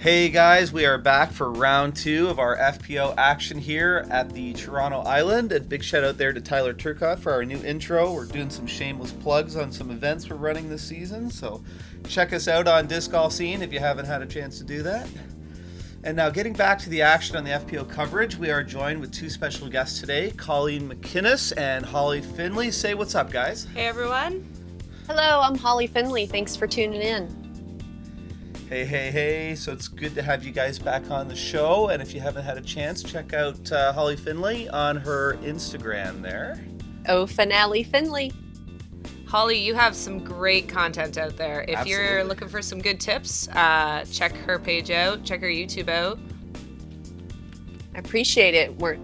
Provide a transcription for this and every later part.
Hey guys, we are back for round 2 of our FPO action here at the Toronto Island. And big shout out there to Tyler Turcotte for our new intro. We're doing some shameless plugs on some events we're running this season, so check us out on Disc Golf Scene if you haven't had a chance to do that. And now getting back to the action on the FPO coverage, we are joined with 2 special guests today, Colleen Mcinnes and Holly Finley. Say what's up, guys. Hey everyone. Hello, I'm Holly Finley. Thanks for tuning in. Hey. So it's good to have you guys back on the show. And if you haven't had a chance, check out Holly Finley on her Instagram there. Oh, Finale Finley. Holly, you have some great content out there. If Absolutely. You're looking for some good tips, check her page out, check her YouTube out. I appreciate it. We're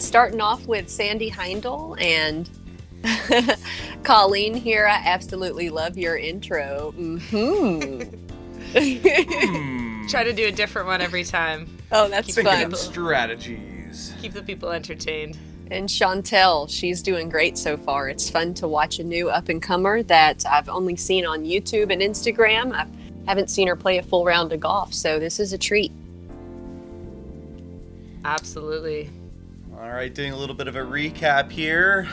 starting off with Sandi Hendel and Colleen here. I absolutely love your intro. Try to do a different one every time. Oh, that's fun. Strategies. Keep the people entertained. And Chantel, she's doing great so far. It's fun to watch a new up-and-comer that I've only seen on YouTube and Instagram. I haven't seen her play a full round of golf, so this is a treat. Absolutely. All right, doing a little bit of a recap here.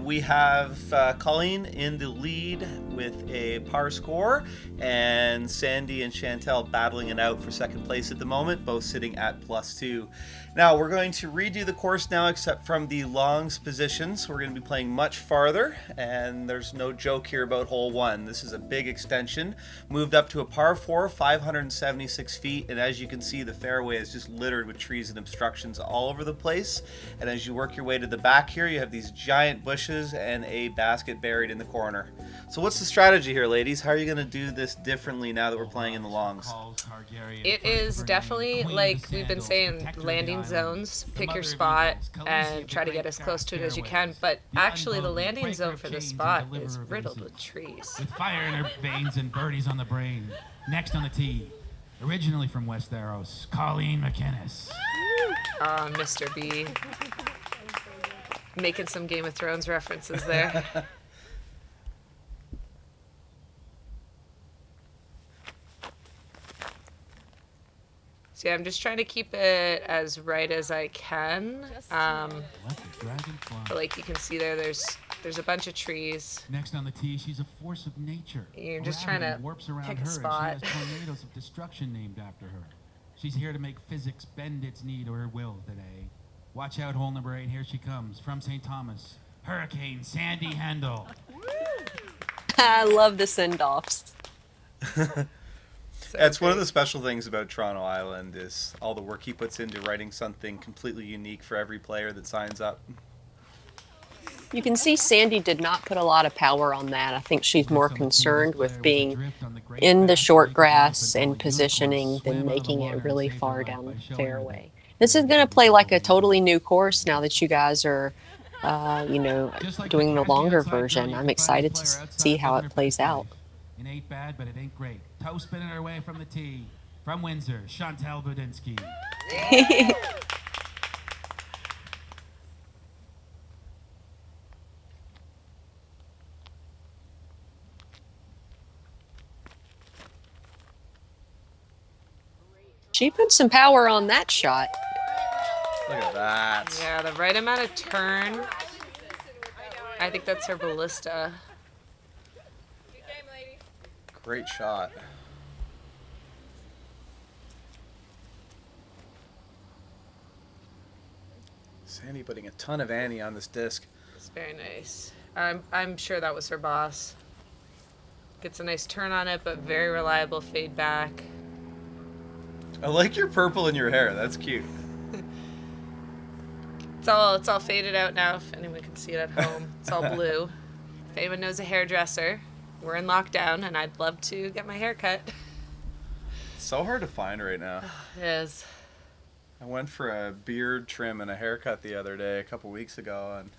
We have Colleen in the lead with a par score, and Sandi and Chantel battling it out for second place at the moment, both sitting at +2. Now, we're going to redo the course now, except from the longs positions. We're going to be playing much farther, and there's no joke here about hole 1. This is a big extension, moved up to a par 4, 576 feet, and as you can see, the fairway is just littered with trees and obstructions all over the place. And as you work your way to the back here, you have these giant bushes and a basket buried in the corner. So what's the strategy here, ladies? How are you going to do this differently now that we're playing in the longs? It is definitely, like we've been saying, landing zones. Pick your spot and try to get as close to it as you can. But actually, the landing zone for this spot is riddled with trees. With fire in her veins and birdies on the brain. Next on the tee, originally from West Arrows, Colleen Mcinnes. Mr. B. Making some Game of Thrones references there. So yeah, I'm just trying to keep it as right as I can. But like you can see there's a bunch of trees. Next on the tee, she's a force of nature. You're just trying to pick a spot. She has tornadoes of destruction named after her. She's here to make physics bend its knee to her will today. Watch out, hole number 8. Here she comes from St. Thomas. Hurricane Sandi Hendel. I love the send-offs. That's one of the special things about Toronto Island is all the work he puts into writing something completely unique for every player that signs up. You can see Sandi did not put a lot of power on that. I think she's more concerned with being in the short grass and positioning than making it really far down the fairway. This is going to play like a totally new course now that you guys are, doing the longer version. I'm excited to see how it plays out. It ain't bad, but it ain't great. Toe spinning her way from the tee. From Windsor, Chantel Budinsky. She put some power on that shot. Look at that. Yeah, the right amount of turn. I think that's her ballista. Great shot. Sandi putting a ton of ante on this disc. It's very nice. I'm sure that was her boss. Gets a nice turn on it, but very reliable fade back. I like your purple in your hair. That's cute. It's all faded out now. If anyone can see it at home, it's all blue. If anyone knows a hairdresser, we're in lockdown, and I'd love to get my hair cut. It's so hard to find right now. It is. I went for a beard trim and a haircut the other day, a couple weeks ago, and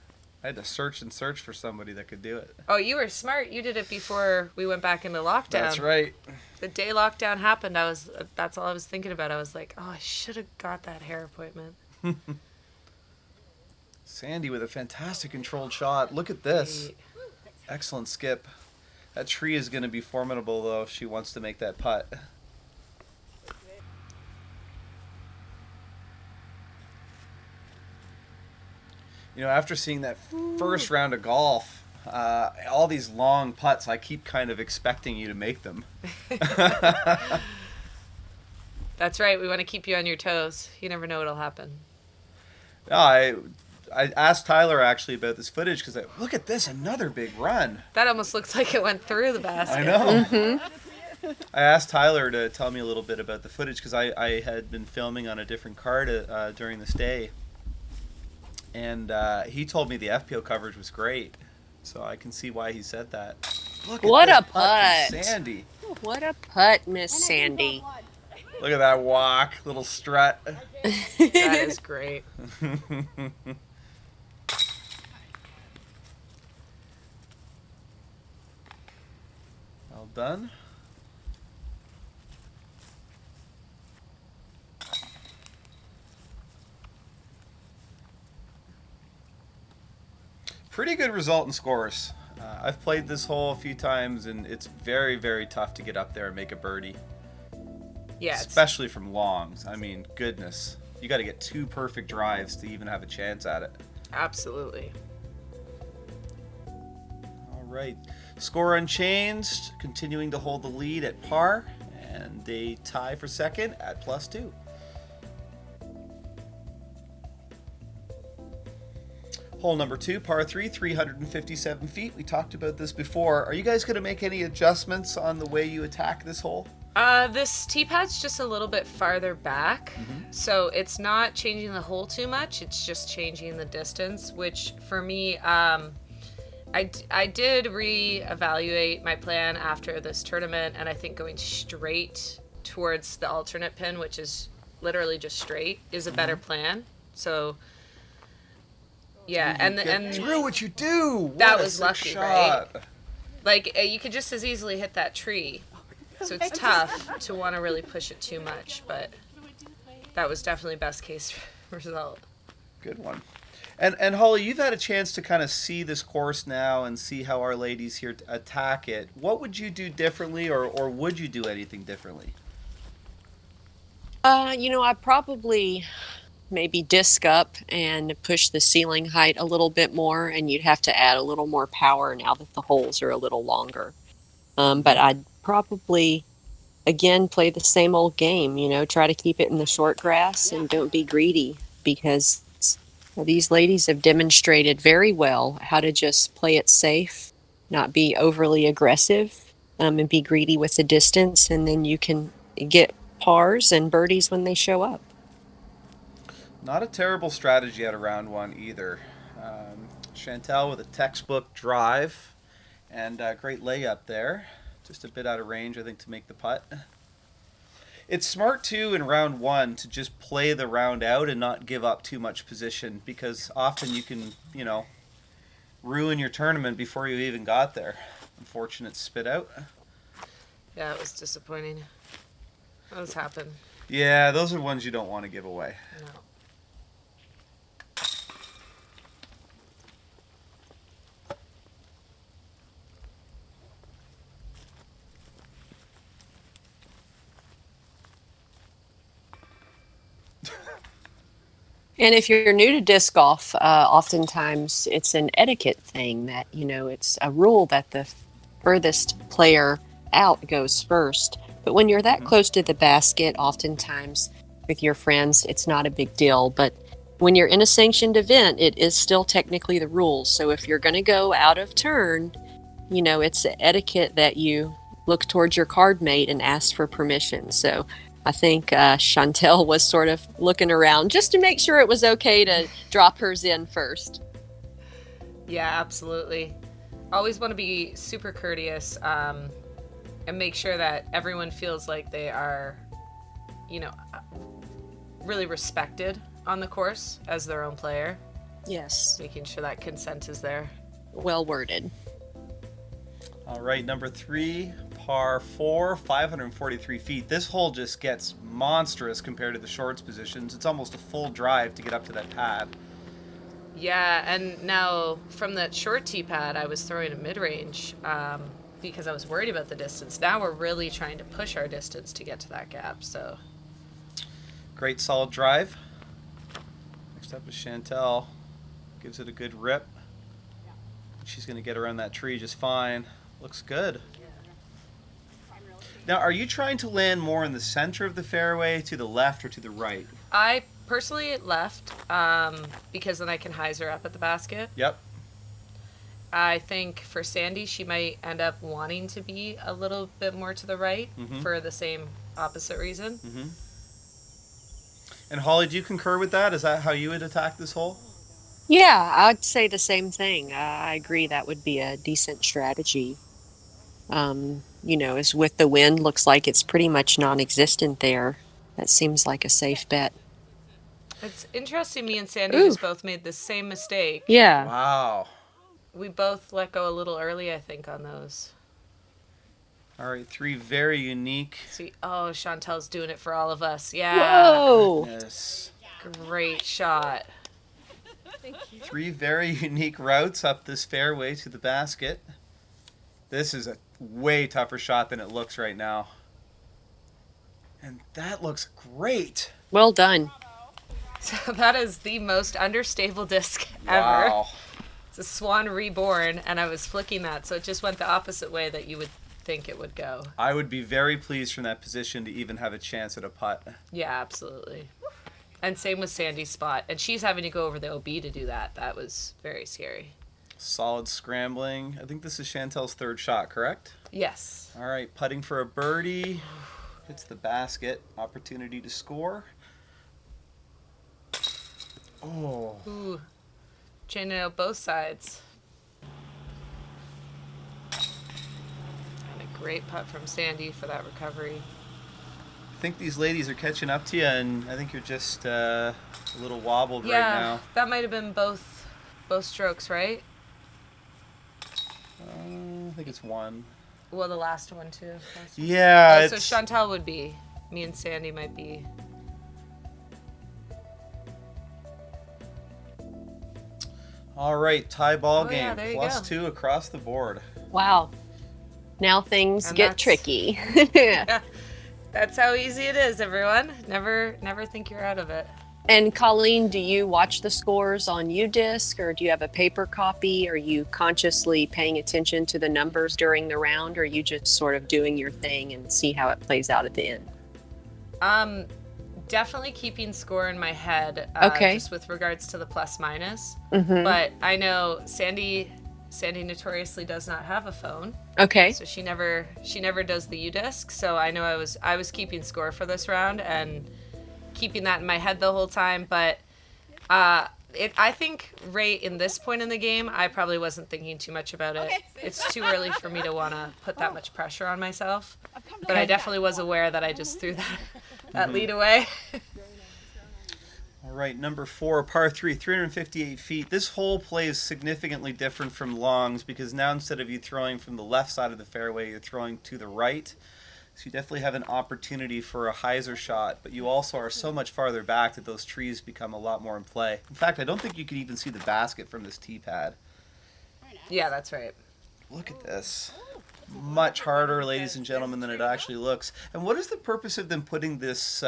I had to search for somebody that could do it. Oh, you were smart. You did it before we went back into lockdown. That's right. The day lockdown happened, that's all I was thinking about. I was like, oh, I should have got that hair appointment. Sandi with a fantastic controlled shot. Look at this. Great. Excellent skip. That tree is going to be formidable, though, if she wants to make that putt. You know, after seeing that first round of golf, all these long putts, I keep kind of expecting you to make them. That's right. We want to keep you on your toes. You never know what'll happen. No, I asked Tyler actually about this footage because look at this, another big run. That almost looks like it went through the basket. I know. I asked Tyler to tell me a little bit about the footage because I had been filming on a different card during this day. And he told me the FPO coverage was great. So I can see why he said that. Look What at a putt. from Sandy. What a putt, Miss Sandy. Look at that walk, little strut. That is great. Well done. Pretty good result in scores. I've played this hole a few times, and it's very, very tough to get up there and make a birdie. Yeah. Especially from longs. I mean, goodness. You got to get 2 perfect drives to even have a chance at it. Absolutely. All right. Score unchanged, continuing to hold the lead at par, and they tie for second at +2. Hole number 2, par 3, 357 feet. We talked about this before. Are you guys going to make any adjustments on the way you attack this hole? This tee pad's just a little bit farther back, so it's not changing the hole too much. It's just changing the distance, which for me, I did reevaluate my plan after this tournament, and I think going straight towards the alternate pin, which is literally just straight, is a better plan. So, yeah, and through what you do. That was lucky, right? Like you could just as easily hit that tree. So it's tough to want to really push it too much, but that was definitely best case result. Good one. And Holly, you've had a chance to kind of see this course now and see how our ladies here attack it. What would you do differently, or would you do anything differently? I probably maybe disc up and push the ceiling height a little bit more, and you'd have to add a little more power now that the holes are a little longer. But I'd probably, again, play the same old game, try to keep it in the short grass and don't be greedy, because these ladies have demonstrated very well how to just play it safe, not be overly aggressive, and be greedy with the distance, and then you can get pars and birdies when they show up. Not a terrible strategy at a round 1 either. Chantel with a textbook drive and a great layup there. Just a bit out of range, I think, to make the putt. It's smart, too, in round 1 to just play the round out and not give up too much position, because often you can, ruin your tournament before you even got there. Unfortunate spit out. Yeah, it was disappointing. Those happen. Yeah, those are ones you don't want to give away. No. And if you're new to disc golf, oftentimes it's an etiquette thing that, it's a rule that the furthest player out goes first. But when you're that close to the basket, oftentimes with your friends, it's not a big deal. But when you're in a sanctioned event, it is still technically the rules. So if you're going to go out of turn, it's etiquette that you look towards your card mate and ask for permission. So I think Chantel was sort of looking around just to make sure it was okay to drop hers in first. Yeah, absolutely. Always want to be super courteous and make sure that everyone feels like they are, really respected on the course as their own player. Yes. Making sure that consent is there. Well worded. All right, number 3, par 4, 543 feet. This hole just gets monstrous compared to the shorts positions. It's almost a full drive to get up to that pad. Yeah, and now from that short tee pad, I was throwing a mid-range because I was worried about the distance. Now we're really trying to push our distance to get to that gap, so. Great solid drive. Next up is Chantel. Gives it a good rip. She's going to get around that tree just fine. Looks good. Now, are you trying to land more in the center of the fairway, to the left, or to the right? I personally left because then I can hyzer up at the basket. Yep. I think for Sandi, she might end up wanting to be a little bit more to the right for the same opposite reason. And Holly, do you concur with that? Is that how you would attack this hole? Yeah, I'd say the same thing. I agree that would be a decent strategy. As with the wind, looks like it's pretty much non-existent there. That seems like a safe bet. It's interesting, me and Sandi just both made the same mistake. Yeah. Wow. We both let go a little early, I think, on those. All right, 3 very unique. See, oh, Chantel's doing it for all of us. Yeah. Whoa. Yes. Great shot. 3 very unique routes up this fairway to the basket. This is a way tougher shot than it looks right now. And that looks great. Well done. So that is the most understable disc Wow. ever. It's a Swan Reborn, and I was flicking that, so it just went the opposite way that you would think it would go. I would be very pleased from that position to even have a chance at a putt. Yeah, absolutely. And same with Sandi's spot. And she's having to go over the OB to do that. That was very scary. Solid scrambling. I think this is Chantel's 3rd shot, correct? Yes. All right, putting for a birdie. Hits the basket. Opportunity to score. Oh. Ooh. Chaining out both sides. And a great putt from Sandi for that recovery. I think these ladies are catching up to you, and I think you're just a little wobbled right now. That might have been both strokes, right? I think it's 1. Well, the last one too. Yeah. So Chantel would be. Me and Sandi might be. All right, tie ball game. Yeah, there you Plus go. 2 across the board. Wow. Now things And get that's- tricky. Yeah. That's how easy it is, everyone. Never think you're out of it. And Colleen, do you watch the scores on UDisc, or do you have a paper copy? Are you consciously paying attention to the numbers during the round, or are you just sort of doing your thing and see how it plays out at the end? Definitely keeping score in my head. Okay. Just with regards to the plus minus. Mm-hmm. But I know Sandi notoriously does not have a phone, Okay. so she never does the UDisc. So I know I was keeping score for this round and keeping that in my head the whole time. But I think right in this point in the game, I probably wasn't thinking too much about it. It's too early for me to want to put that much pressure on myself. But I definitely was aware that I just threw that lead away. All right, number 4, par 3, 358 feet. This hole plays significantly different from longs because now instead of you throwing from the left side of the fairway, you're throwing to the right. So you definitely have an opportunity for a hyzer shot, but you also are so much farther back that those trees become a lot more in play. In fact, I don't think you could even see the basket from this tee pad. Yeah, that's right. Look at this. Much harder, ladies and gentlemen, than it actually looks. And what is the purpose of them putting this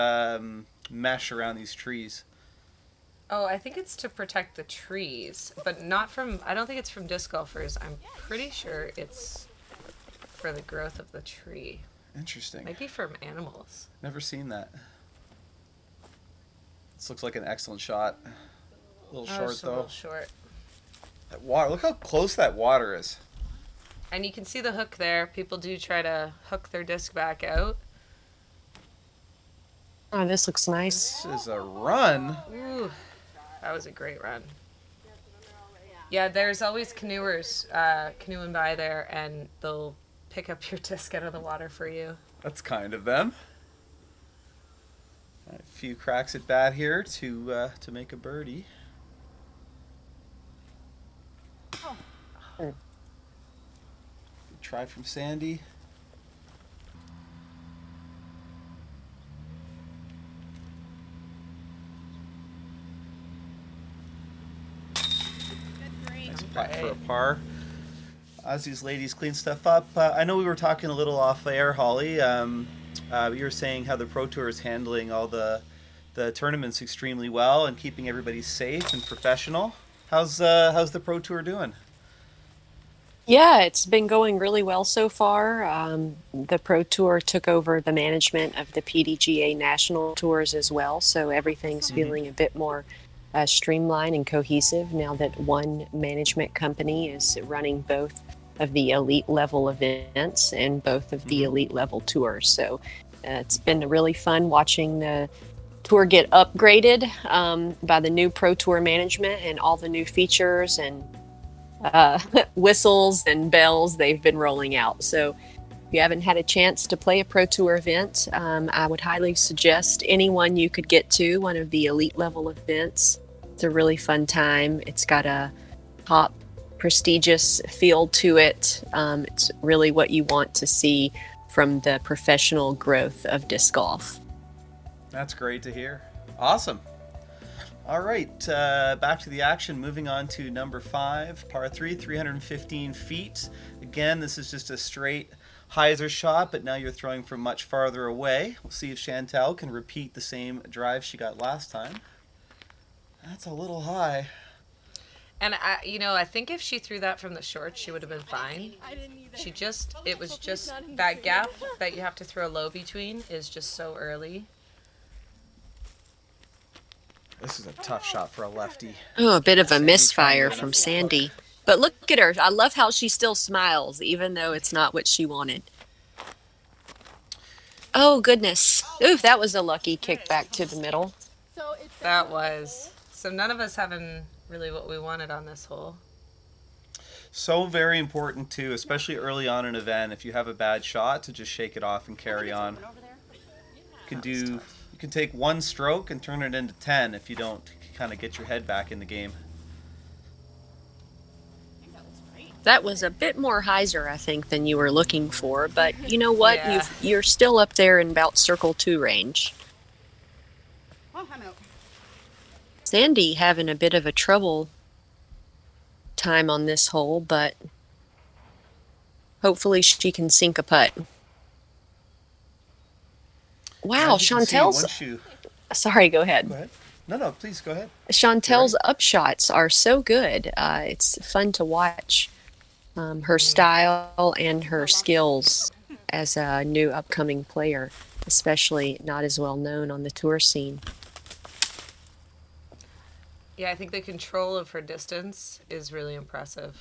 mesh around these trees? Oh, I think it's to protect the trees, but not from, I don't think it's from disc golfers. I'm pretty sure it's for the growth of the tree. Interesting. Maybe from animals. Never seen that. This looks like an excellent shot. A little short, just a though. little short. That water, look how close that water is. And you can see the hook there. People do try to hook their disc back out. Oh, this looks nice. This is a run. Ooh, that was a great run. Yeah, there's always canoers canoeing by there, and they'll pick up your disc out of the water for you. That's kind of them. A few cracks at bat here to make a birdie. Good try from Sandi. Nice putt for a par. As these ladies clean stuff up, I know we were talking a little off air, Holly. You were saying how the Pro Tour is handling all the tournaments extremely well and keeping everybody safe and professional. How's the Pro Tour doing? Yeah, it's been going really well so far. The Pro Tour took over the management of the PDGA National Tours as well, so everything's feeling a bit more streamlined and cohesive now that one management company is running both of the elite level events and both of the elite level tours. So it's been really fun watching the tour get upgraded by the new Pro Tour management and all the new features and whistles and bells they've been rolling out. So if you haven't had a chance to play a Pro Tour event, I would highly suggest anyone you could get to one of the elite level events. It's a really fun time. It's got a top prestigious feel to it. It's really what you want to see from the professional growth of disc golf. That's great to hear. Awesome. All right, back to the action. Moving on to number 5, par 3, 315 feet. Again, this is just a straight hyzer shot, but now you're throwing from much farther away. We'll see if Chantel can repeat the same drive she got last time. That's a little high. And I think if she threw that from the short, she would have been fine. It was just that gap that you have to throw low between is just so early. This is a tough shot for a lefty. Oh, a bit of a misfire from Sandi. But look at her. I love how she still smiles, even though it's not what she wanted. Oh, goodness. Ooh, that was a lucky kick back to the middle. That was. So none of us having really what we wanted on this hole. So very important, too, especially early on in an event, if you have a bad shot, to just shake it off and carry on. You can take one stroke and turn it into 10 if you don't kind of get your head back in the game. That was a bit more hyzer, I think, than you were looking for. But you know what? Yeah. You're still up there in about circle 2 range. Sandi having a bit of a trouble time on this hole, but hopefully she can sink a putt. Wow, Chantel's... Sorry, go ahead. Go ahead. No, please go ahead. Chantel's upshots are so good. It's fun to watch her style and her skills as a new upcoming player, especially not as well known on the tour scene. Yeah, I think the control of her distance is really impressive.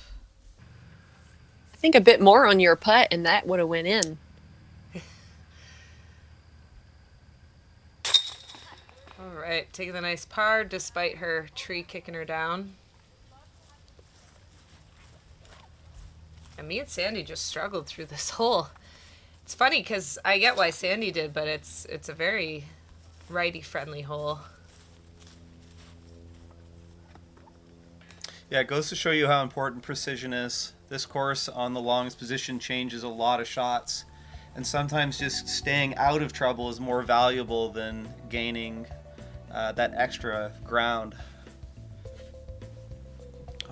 I think a bit more on your putt and that would have went in. All right, taking the nice par despite her tree kicking her down. And me and Sandi just struggled through this hole. It's funny because I get why Sandi did, but it's a very righty-friendly hole. Yeah, it goes to show you how important precision is. This course on the longest position changes a lot of shots. And sometimes just staying out of trouble is more valuable than gaining that extra ground.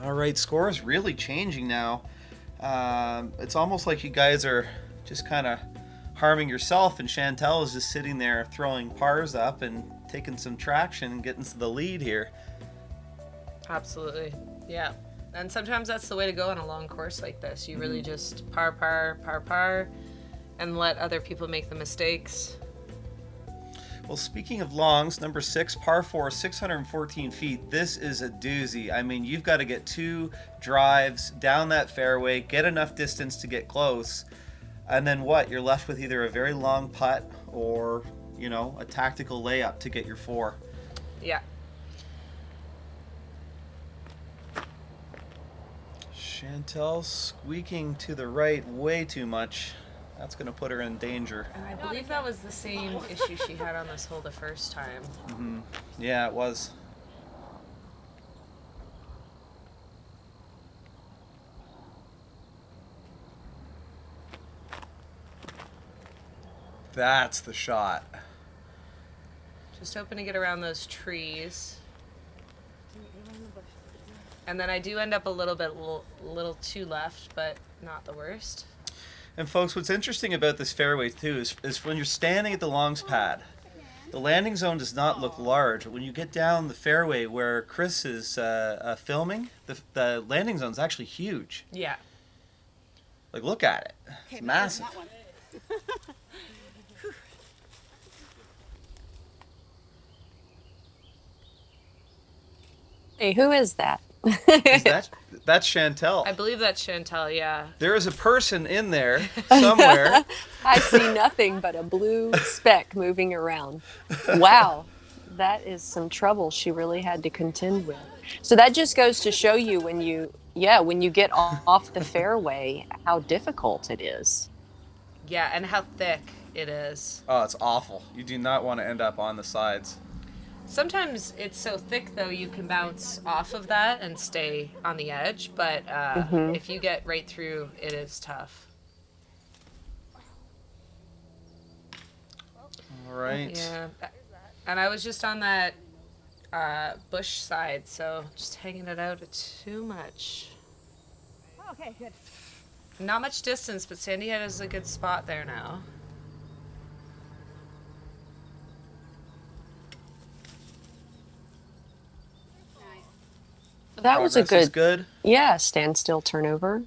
All right, score is really changing now. It's almost like you guys are just kind of harming yourself, and Chantel is just sitting there throwing pars up and taking some traction and getting to the lead here. Absolutely, yeah. And sometimes that's the way to go on a long course like this. You really just par, and let other people make the mistakes. Well, speaking of longs, number 6, par 4, 614 feet. This is a doozy. I mean, you've got to get 2 drives down that fairway, get enough distance to get close, and then what? You're left with either a very long putt or, a tactical layup to get your 4. Yeah. Chantel squeaking to the right way too much. That's going to put her in danger. And I believe that was the same issue she had on this hole the first time. Mm-hmm. Yeah, it was. That's the shot. Just hoping to get around those trees. And then I do end up a little too left, but not the worst. And folks, what's interesting about this fairway too is when you're standing at the longs pad, The landing zone does not look large. When you get down the fairway where Chris is filming, the landing zone is actually huge. Yeah. Like, look at it. It's massive. Hey, who is that? That's Chantel. I believe that's Chantel, yeah. There is a person in there somewhere. I see nothing but a blue speck moving around. Wow, that is some trouble she really had to contend with. So that just goes to show you when you get off the fairway, how difficult it is. Yeah, and how thick it is. Oh, it's awful. You do not want to end up on the sides. Sometimes it's so thick, though, you can bounce off of that and stay on the edge. But if you get right through, it is tough. All right. Yeah. And I was just on that bush side, so just hanging it out too much. Okay, good. Not much distance, but Sandi has a good spot there now. That was a Progress is good, good. Standstill turnover.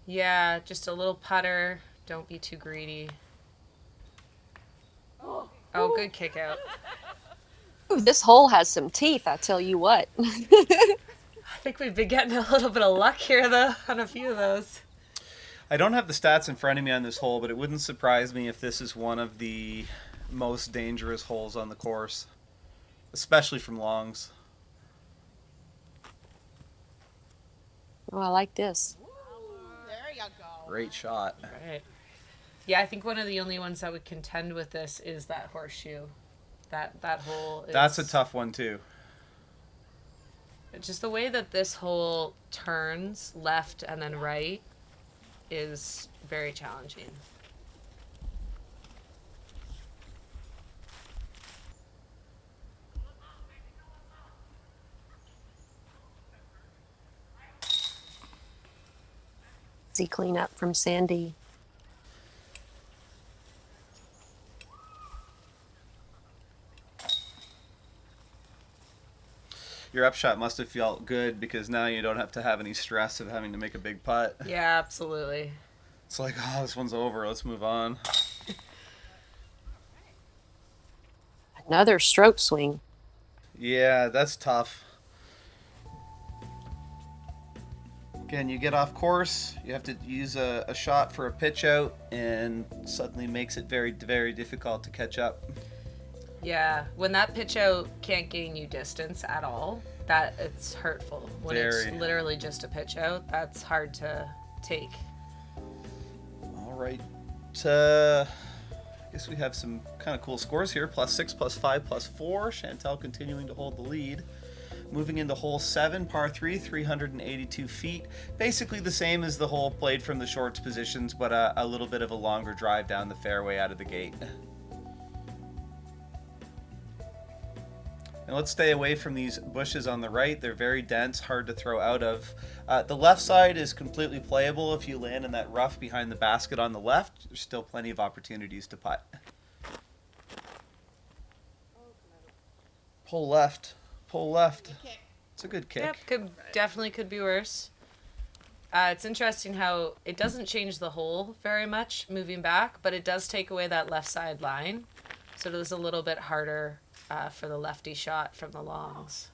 Yeah, just a little putter. Don't be too greedy. Oh, good kick out. Ooh, this hole has some teeth, I tell you what. I think we've been getting a little bit of luck here, though, on a few of those. I don't have the stats in front of me on this hole, but it wouldn't surprise me if this is one of the most dangerous holes on the course, especially from longs. Oh, I like this. There you go. Great shot. Right. Yeah, I think one of the only ones that would contend with this is that horseshoe. That hole is... That's a tough one, too. Just the way that this hole turns left and then right is very challenging. Easy clean up from Sandi. Your upshot must have felt good because now you don't have to have any stress of having to make a big putt. Yeah, absolutely. It's like, oh, this one's over. Let's move on. Another stroke swing. Yeah, that's tough. Again, you get off course, you have to use a shot for a pitch out, and suddenly makes it very, very difficult to catch up. Yeah, when that pitch out can't gain you distance at all, that it's hurtful. When it's Very. literally just a pitch out, that's hard to take. All right. I guess we have some kind of cool scores here. +6, +5, +4. Chantel continuing to hold the lead. Moving into hole 7, par 3, 382 feet. Basically the same as the hole played from the shorts positions, but a little bit of a longer drive down the fairway out of the gate. And let's stay away from these bushes on the right. They're very dense, hard to throw out of. The left side is completely playable. If you land in that rough behind the basket on the left, there's still plenty of opportunities to putt. Pull left. Pull left. It's a good kick. Yep, definitely could be worse. It's interesting how it doesn't change the hole very much moving back, but it does take away that left side line. So it is a little bit harder for the lefty shot from the longs.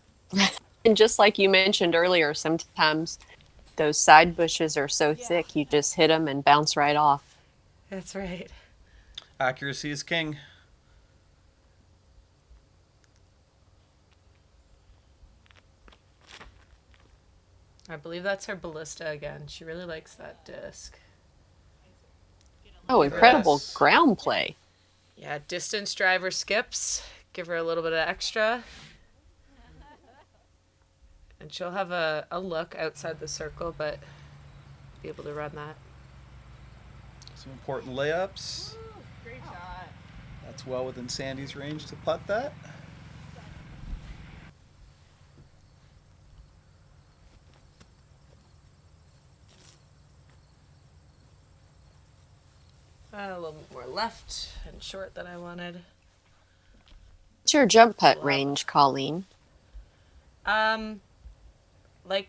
And just like you mentioned earlier, sometimes those side bushes are so thick you just hit them and bounce right off. That's right. Accuracy is king. I believe that's her ballista again. She really likes that disc. Oh, incredible Yes. ground play. Yeah, distance driver skips. Give her a little bit of extra. And she'll have a look outside the circle, but be able to run that. Some important layups. Great shot. That's well within Sandi's range to putt that. A little more left and short than I wanted. What's your jump putt range, Colleen? Like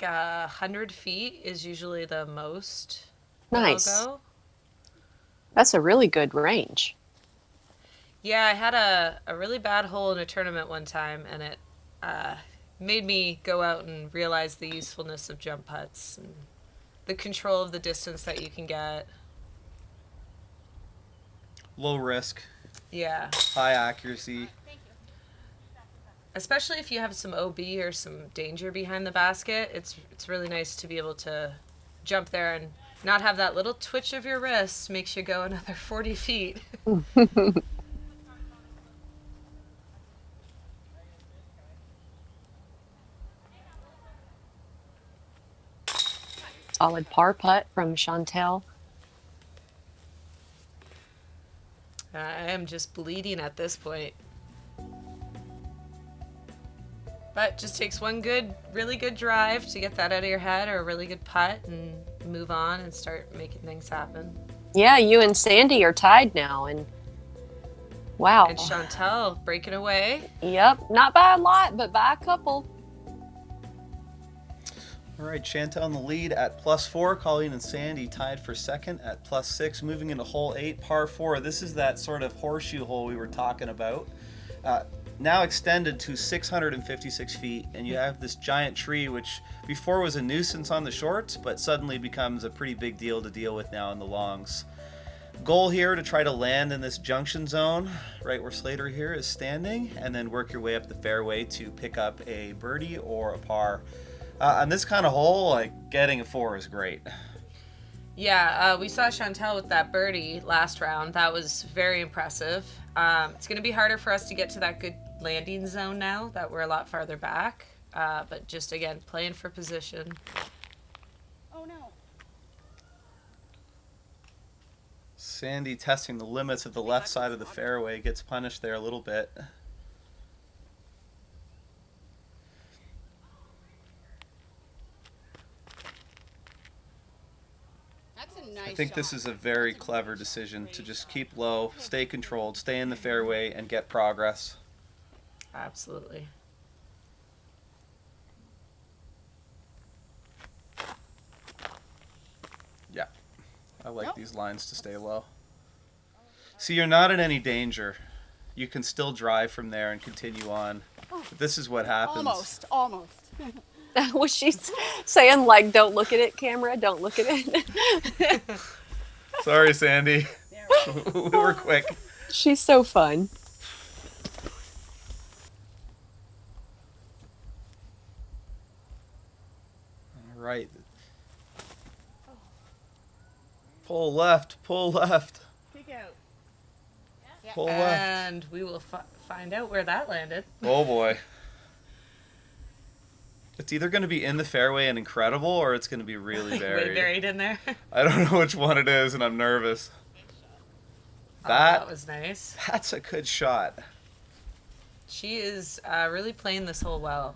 100 feet is usually the most Nice. that I'll go. That's a really good range. Yeah, I had a really bad hole in a tournament one time, and it made me go out and realize the usefulness of jump putts and the control of the distance that you can get. Low risk, Yeah. high accuracy. Especially if you have some OB or some danger behind the basket, it's really nice to be able to jump there and not have that little twitch of your wrist makes you go another 40 feet. Solid par putt from Chantel. I am just bleeding at this point. But just takes one really good drive to get that out of your head, or a really good putt, and move on and start making things happen. Yeah, you and Sandi are tied now, and wow. And Chantel breaking away. Yep, not by a lot, but by a couple. All right, Chantel in the lead at +4. Colleen and Sandi tied for second at +6. Moving into hole 8, par 4. This is that sort of horseshoe hole we were talking about. Now extended to 656 feet, and you have this giant tree, which before was a nuisance on the shorts, but suddenly becomes a pretty big deal to deal with now in the longs. Goal here to try to land in this junction zone, right where Slater here is standing, and then work your way up the fairway to pick up a birdie or a par. On this kind of hole, like, getting a 4 is great. Yeah, we saw Chantel with that birdie last round. That was very impressive. It's going to be harder for us to get to that good landing zone now that we're a lot farther back. But just, again, playing for position. Oh no. Sandi testing the limits of the left side of the fairway, gets punished there a little bit. That's a nice I think this is a very clever decision to just keep low, stay controlled, stay in the fairway, and get progress. Absolutely. Yeah, I like Nope. these lines to stay low. See, you're not in any danger. You can still drive from there and continue on. But this is what happens. Almost. Was she saying, like, don't look at it, camera? Don't look at it? Sorry, Sandi. We were quick. She's so fun. All right. Pull left, pull left, Kick out. pull left. And we will find out where that landed. Oh boy. It's either going to be in the fairway and incredible, or it's going to be really Way buried. buried in there. I don't know which one it is, and I'm nervous. That was nice. That's a good shot. She is really playing this hole well.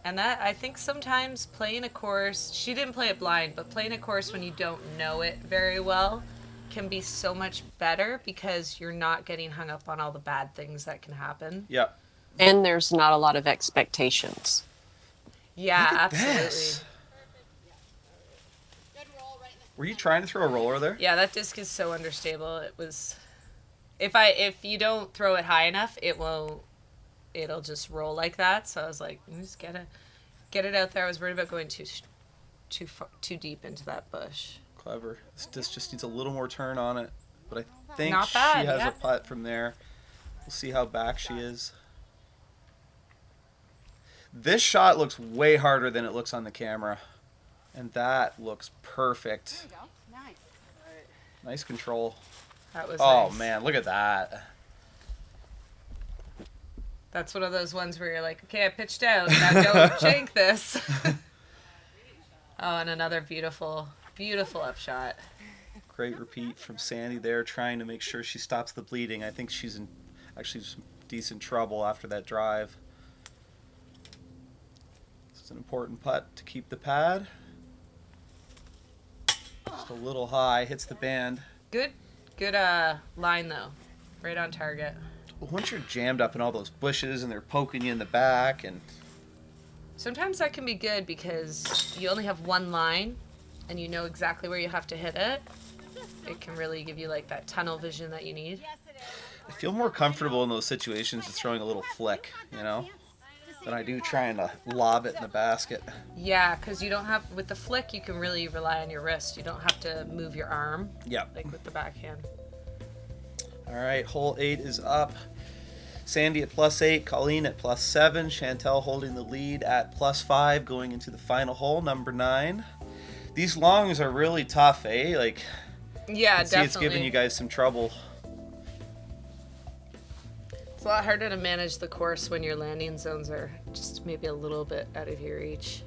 And that, I think sometimes playing a course, she didn't play it blind, but playing a course when you don't know it very well can be so much better because you're not getting hung up on all the bad things that can happen. Yeah. And there's not a lot of expectations. Yeah, Look at absolutely. this. Good roll right in the Were you trying to throw a roller there? Yeah, that disc is so understable. It was, if you don't throw it high enough, it'll just roll like that. So I was like, just get it out there. I was worried about going too deep into that bush. Clever. This disc just needs a little more turn on it, but I think Not she bad, has yeah. a putt from there. We'll see how back she is. This shot looks way harder than it looks on the camera, and that looks perfect. There you go. Nice. Nice control. That was Oh nice. man, look at that. That's one of those ones where you're like, okay, I pitched out. Now don't jank this. Oh, and another beautiful, beautiful upshot. Great repeat from Sandi there, trying to make sure she stops the bleeding. I think she's in actually some decent trouble after that drive. This is an important putt to keep the pad. Just a little high, hits the band. Good line though. Right on target. once you're jammed up in all those bushes and they're poking you in the back, and Sometimes that can be good because you only have one line and you know exactly where you have to hit it. It can really give you like that tunnel vision that you need. I feel more comfortable in those situations with throwing a little flick, than I do trying to lob it in the basket. Yeah, because you don't have, with the flick, you can really rely on your wrist. You don't have to move your arm. Yep. Like with the backhand. All right, hole 8 is up. Sandi at +8, Colleen at +7, Chantel holding the lead at +5, going into the final hole, number 9. These longs are really tough, eh? Like, Yeah, I see definitely. it's giving you guys some trouble. It's a lot harder to manage the course when your landing zones are just maybe a little bit out of your reach.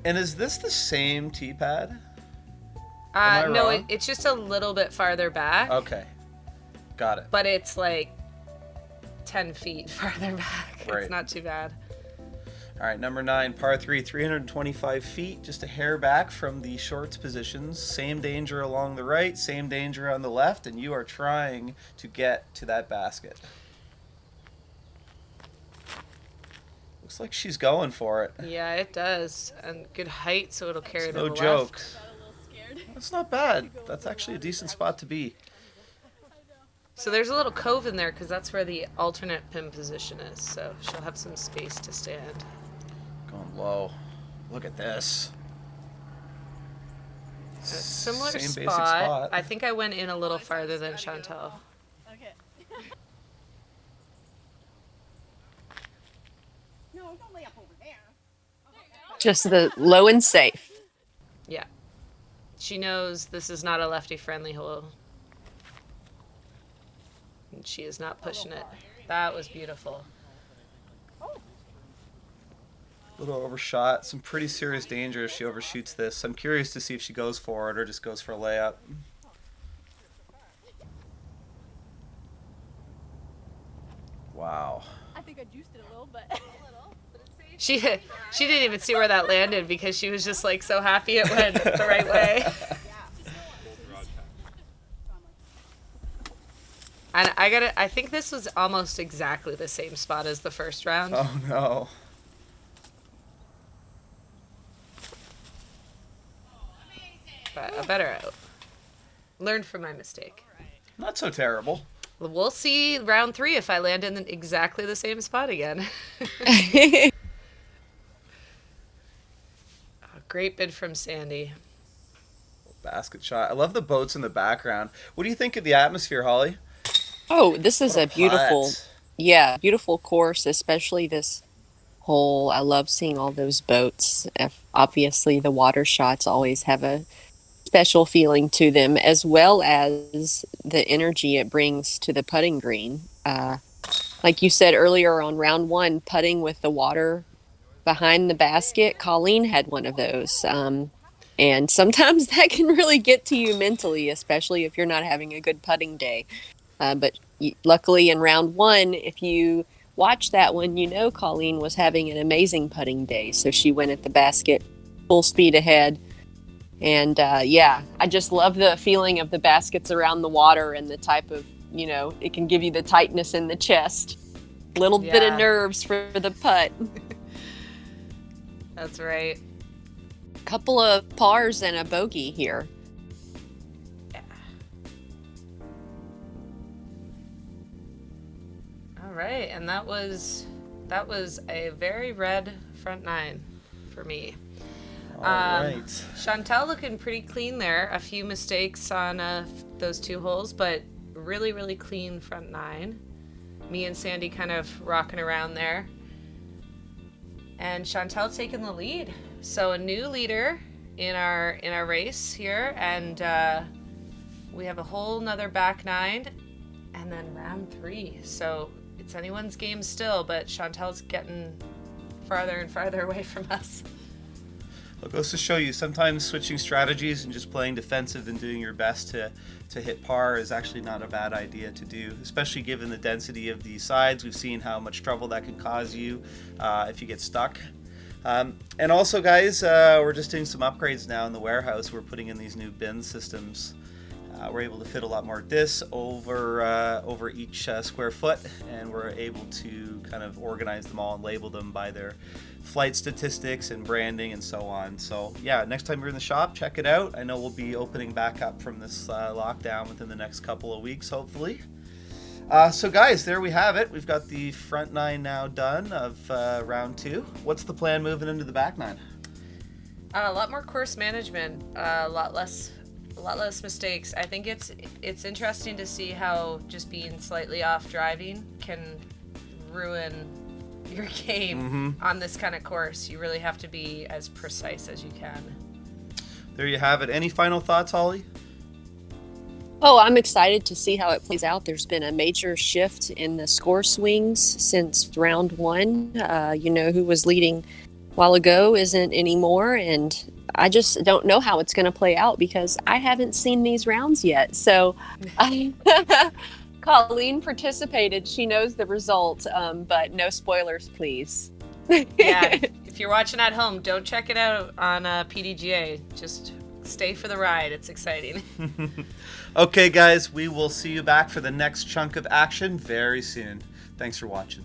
And is this the same tee pad? Am I No, wrong? it's just a little bit farther back. Okay, got it. But it's like 10 feet farther back. Right. It's not too bad. All right, number 9, par 3, 325 feet, just a hair back from the shorts positions. Same danger along the right, same danger on the left, and you are trying to get to that basket. Looks like she's going for it. Yeah, it does. And good height, so it'll carry It's to no the joke. left. That's not bad. That's actually a decent spot to be. So there's a little cove in there because that's where the alternate pin position is. So she'll have some space to stand. Going low. Look at this. A similar Same basic spot. spot. I think I went in a little farther than Chantel. Okay. No, don't lay up over there. Just the low and safe. Yeah. She knows this is not a lefty-friendly hole. And she is not pushing it. That was beautiful. A little overshot. Some pretty serious danger if she overshoots this. I'm curious to see if she goes for it or just goes for a layup. Wow. I think I juiced it a little, but She didn't even see where that landed because she was just like so happy it went the right way. And I think this was almost exactly the same spot as the first round. Oh no. But a better out. Learned from my mistake. Not so terrible. We'll see round 3 if I land in exactly the same spot again. Great bid from Sandi. Basket shot. I love the boats in the background. What do you think of the atmosphere, Holly? Oh, this is What a beautiful, putt. beautiful course, especially this hole. I love seeing all those boats. Obviously, the water shots always have a special feeling to them, as well as the energy it brings to the putting green. Like you said earlier on round 1, putting with the water behind the basket, Colleen had one of those. And sometimes that can really get to you mentally, especially if you're not having a good putting day. But luckily in round 1, if you watch that one, you know Colleen was having an amazing putting day. So she went at the basket full speed ahead. And I just love the feeling of the baskets around the water and the type of, it can give you the tightness in the chest. Little bit of nerves for the putt. That's right. Couple of pars and a bogey here. Yeah. All right, and that was a very red front 9 for me. All right. Chantel looking pretty clean there. A few mistakes on those 2 holes, but really, really clean front 9. Me and Sandi kind of rocking around there. And Chantel taking the lead. So a new leader in our race here, and we have a whole nother back 9, and then round 3. So it's anyone's game still, but Chantel's getting farther and farther away from us. It goes to show you sometimes switching strategies and just playing defensive and doing your best to hit par is actually not a bad idea to do, especially given the density of these sides. We've seen how much trouble that can cause you if you get stuck. And also, guys, we're just doing some upgrades now in the warehouse. We're putting in these new bin systems. We're able to fit a lot more discs over each square foot, and we're able to kind of organize them all and label them by their flight statistics and branding and so on. So yeah, next time you're in the shop, check it out. I know we'll be opening back up from this lockdown within the next couple of weeks, hopefully. So guys, there we have it. We've got the front 9 now done of round 2. What's the plan moving into the back 9? A lot more course management, a lot less mistakes. I think it's interesting to see how just being slightly off driving can ruin your game on this kind of course. You really have to be as precise as you can. There you have it. Any final thoughts, Holly? Oh, I'm excited to see how it plays out. There's been a major shift in the score swings since round 1. Who was leading a while ago isn't anymore, and I just don't know how it's going to play out because I haven't seen these rounds yet. So Colleen participated. She knows the result, but no spoilers, please. Yeah, if you're watching at home, don't check it out on PDGA. Just stay for the ride. It's exciting. Okay, guys, we will see you back for the next chunk of action very soon. Thanks for watching.